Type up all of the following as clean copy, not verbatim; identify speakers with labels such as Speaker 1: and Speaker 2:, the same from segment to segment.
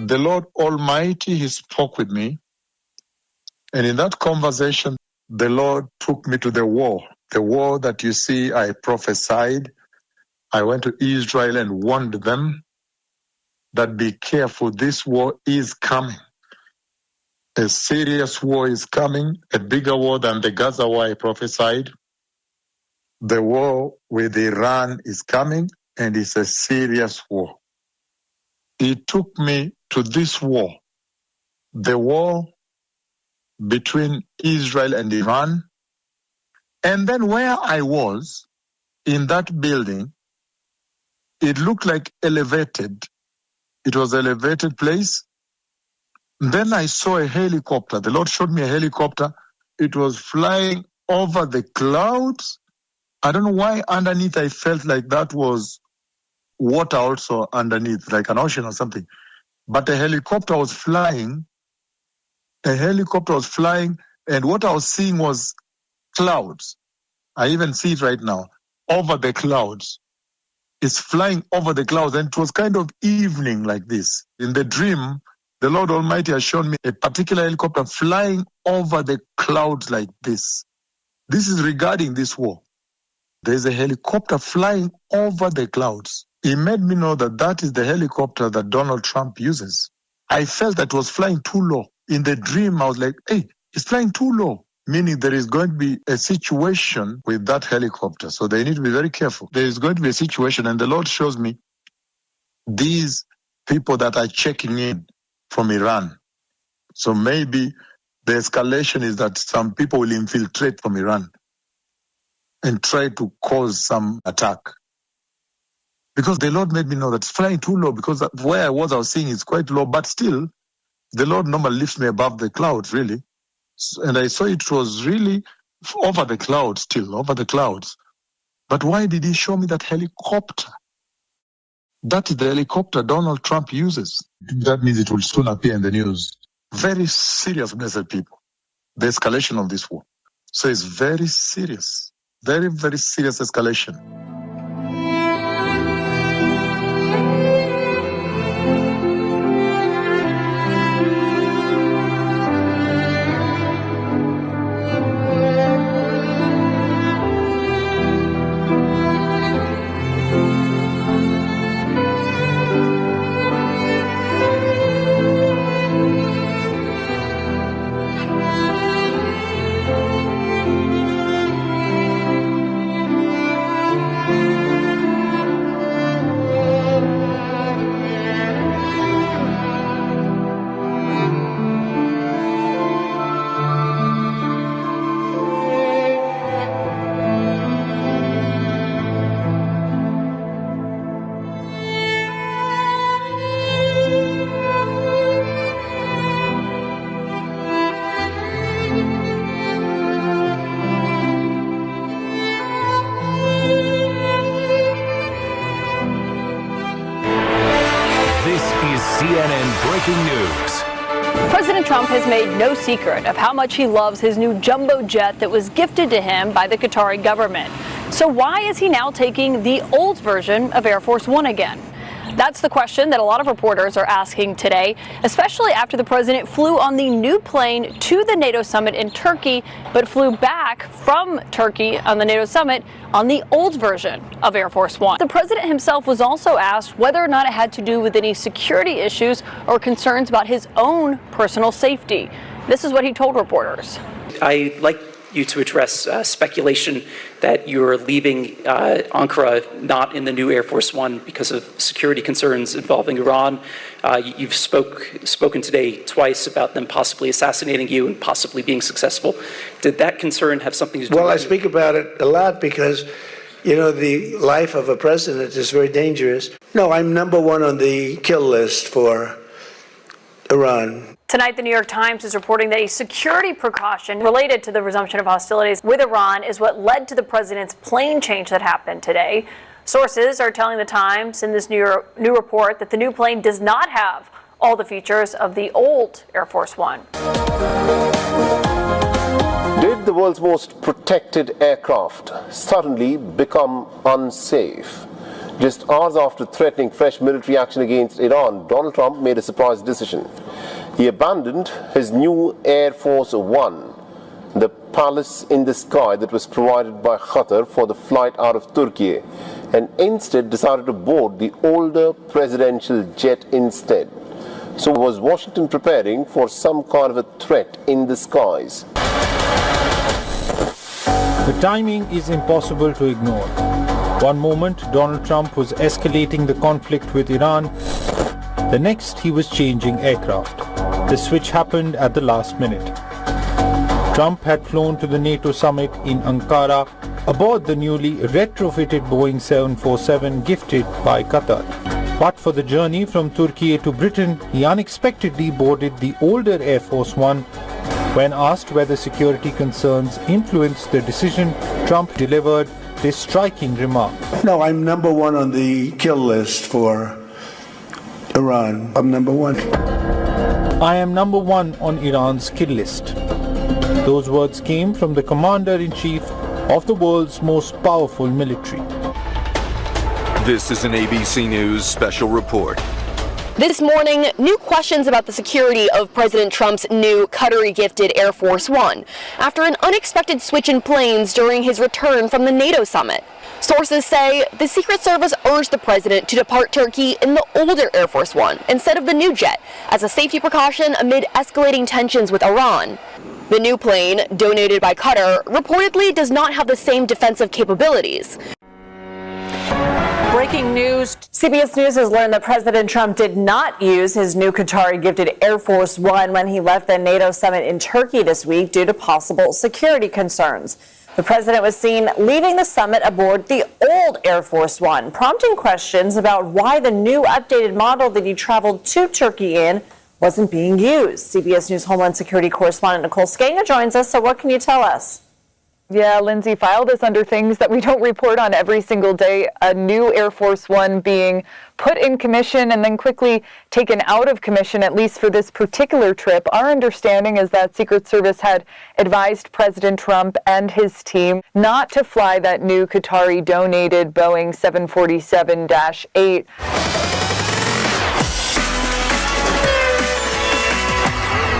Speaker 1: the Lord Almighty, He spoke with me. And in that conversation, the Lord took me to the war that you see I prophesied. I went to Israel and warned them that be careful, this war is coming. A serious war is coming, a bigger war than the Gaza war I prophesied. The war with Iran is coming, and it's a serious war. He took me to this war, the war between Israel and Iran. And then where I was, in that building, it looked like elevated. It was an elevated place. Then I saw a helicopter. The Lord showed me a helicopter. It was flying over the clouds. I don't know why underneath I felt like that was water also underneath, like an ocean or something. But a helicopter was flying. And what I was seeing was clouds. I even see it right now, over the clouds. It's flying over the clouds, and it was kind of evening like this. In the dream, the Lord Almighty has shown me a particular helicopter flying over the clouds like this. This is regarding this war. There's a helicopter flying over the clouds. He made me know that that is the helicopter that Donald Trump uses. I felt that it was flying too low. In the dream, I was like, hey, it's flying too low, meaning there is going to be a situation with that helicopter. So they need to be very careful. There is going to be a situation, and the Lord shows me these people that are checking in from Iran. So maybe the escalation is that some people will infiltrate from Iran and try to cause some attack. Because the Lord made me know that it's flying too low, because where I was seeing it's quite low, but still, the Lord normally lifts me above the clouds, really. And I saw it was really over the clouds still, over the clouds. But why did He show me that helicopter? That is the helicopter Donald Trump uses. That means it will soon appear in the news. Very serious, blessed people, the escalation of this war. So it's very serious, very, very serious escalation.
Speaker 2: CNN Breaking News.
Speaker 3: President Trump has made no secret of how much he loves his new jumbo jet that was gifted to him by the Qatari government. So why is he now taking the old version of Air Force One again? That's the question that a lot of reporters are asking today, especially after the president flew on the new plane to the NATO summit in Turkey, but flew back from Turkey on the NATO summit on the old version of Air Force One. The president himself was also asked whether or not it had to do with any security issues or concerns about his own personal safety. This is what he told reporters.
Speaker 4: I'd like you to address speculation that you're leaving Ankara not in the new Air Force One because of security concerns involving Iran. You've spoken today twice about them possibly assassinating you and possibly being successful. Did that concern have something to do with it?
Speaker 5: Well, I speak about it a lot because, you know, the life of a president is very dangerous. No, I'm number one on the kill list for Iran.
Speaker 3: Tonight, the New York Times is reporting that a security precaution related to the resumption of hostilities with Iran is what led to the president's plane change that happened today. Sources are telling the Times in this new report that the new plane does not have all the features of the old Air Force One.
Speaker 6: Did the world's most protected aircraft suddenly become unsafe? Just hours after threatening fresh military action against Iran, Donald Trump made a surprise decision. He abandoned his new Air Force One, the palace in the sky that was provided by Qatar for the flight out of Turkey, and instead decided to board the older presidential jet instead. So was Washington preparing for some kind of a threat in the skies?
Speaker 7: The timing is impossible to ignore. One moment, Donald Trump was escalating the conflict with Iran. The next, he was changing aircraft. The switch happened at the last minute. Trump had flown to the NATO summit in Ankara aboard the newly retrofitted Boeing 747 gifted by Qatar. But for the journey from Turkey to Britain, he unexpectedly boarded the older Air Force One. When asked whether security concerns influenced the decision, Trump delivered this striking remark.
Speaker 5: No, I'm number one on the kill list for Iran. I'm number one.
Speaker 7: I am number one on Iran's kill list. Those words came from the commander-in-chief of the world's most powerful military.
Speaker 2: This is an ABC News special report.
Speaker 8: This morning, new questions about the security of President Trump's new Qatari-gifted Air Force One after an unexpected switch in planes during his return from the NATO summit. Sources say the Secret Service urged the president to depart Turkey in the older Air Force One instead of the new jet as a safety precaution amid escalating tensions with Iran. The new plane, donated by Qatar, reportedly does not have the same defensive capabilities.
Speaker 3: Breaking news. CBS News has learned that President Trump did not use his new Qatari-gifted Air Force One when he left the NATO summit in Turkey this week due to possible security concerns. The president was seen leaving the summit aboard the old Air Force One, prompting questions about why the new updated model that he traveled to Turkey in wasn't being used. CBS News Homeland Security correspondent Nicole Skanga joins us. So what can you tell us?
Speaker 9: Yeah, Lindsay, file this under things that we don't report on every single day. A new Air Force One being put in commission and then quickly taken out of commission, at least for this particular trip. Our understanding is that Secret Service had advised President Trump and his team not to fly that new Qatari-donated Boeing 747-8.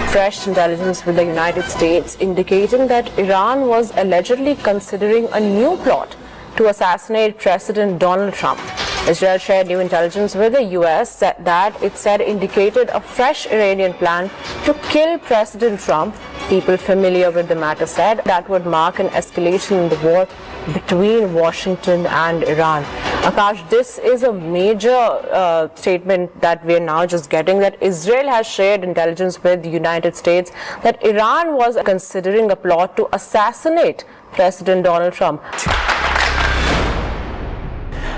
Speaker 10: Fresh intelligence with the United States indicating that Iran was allegedly considering a new plot to assassinate President Donald Trump. Israel shared new intelligence with the U.S. that it said indicated a fresh Iranian plan to kill President Trump. People familiar with the matter said that would mark an escalation in the war between Washington and Iran. Akash, this is a major statement that we are now just getting, that Israel has shared intelligence with the United States that Iran was considering a plot to assassinate President Donald Trump.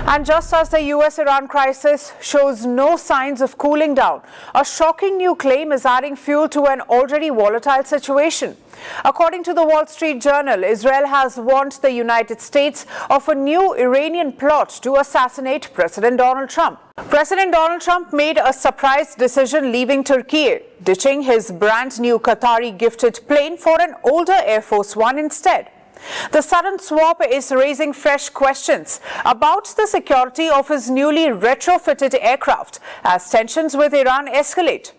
Speaker 11: And just as the US-Iran crisis shows no signs of cooling down, a shocking new claim is adding fuel to an already volatile situation. According to the Wall Street Journal, Israel has warned the United States of a new Iranian plot to assassinate President Donald Trump. President Donald Trump made a surprise decision leaving Turkey, ditching his brand new Qatari-gifted plane for an older Air Force One instead. The sudden swap is raising fresh questions about the security of his newly retrofitted aircraft as tensions with Iran escalate.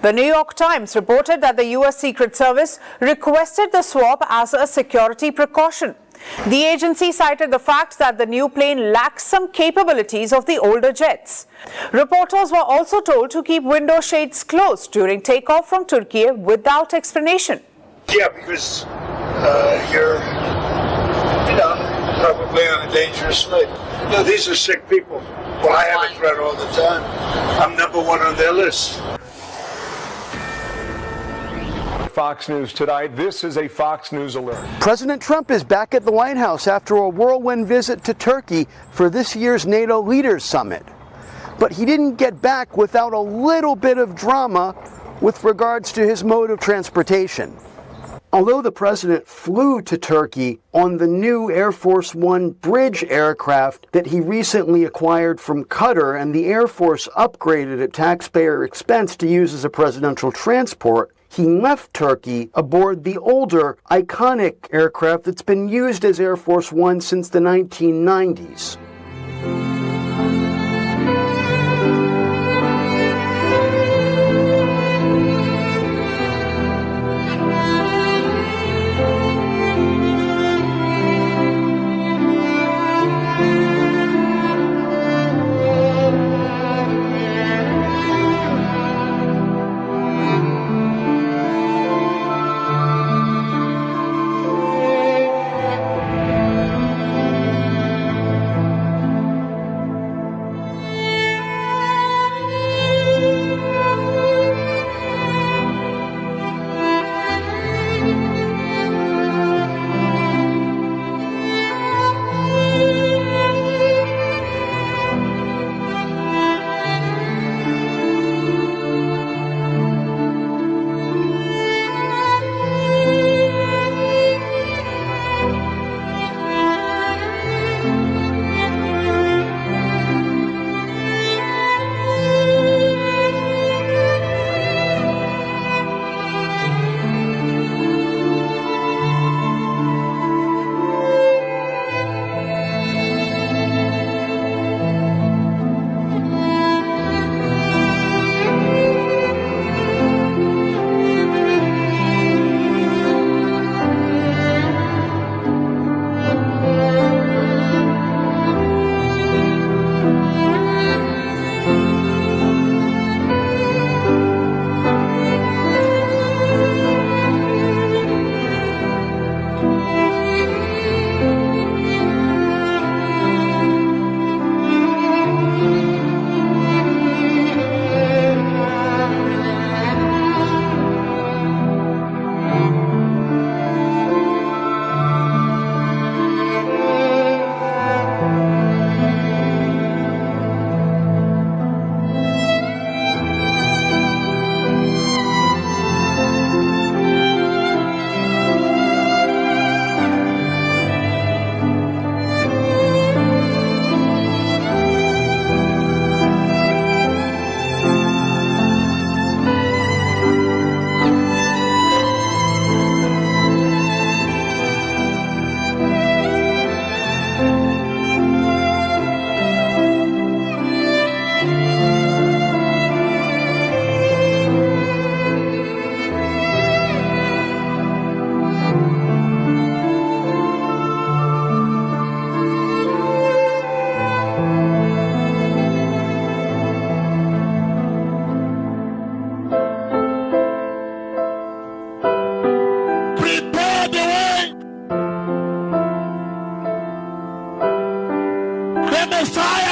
Speaker 11: The New York Times reported that the U.S. Secret Service requested the swap as a security precaution. The agency cited the fact that the new plane lacks some capabilities of the older jets. Reporters were also told to keep window shades closed during takeoff from Turkey without explanation.
Speaker 12: Yeah, because you're, probably on a dangerous flight. These are sick people. Well, I have a threat all the time. I'm number one on their list.
Speaker 13: Fox News tonight. This is a Fox News alert.
Speaker 14: President Trump is back at the White House after a whirlwind visit to Turkey for this year's NATO Leaders Summit. But he didn't get back without a little bit of drama with regards to his mode of transportation. Although the president flew to Turkey on the new Air Force One bridge aircraft that he recently acquired from Qatar and the Air Force upgraded at taxpayer expense to use as a presidential transport, he left Turkey aboard the older, iconic aircraft that's been used as Air Force One since the 1990s.
Speaker 15: Messiah.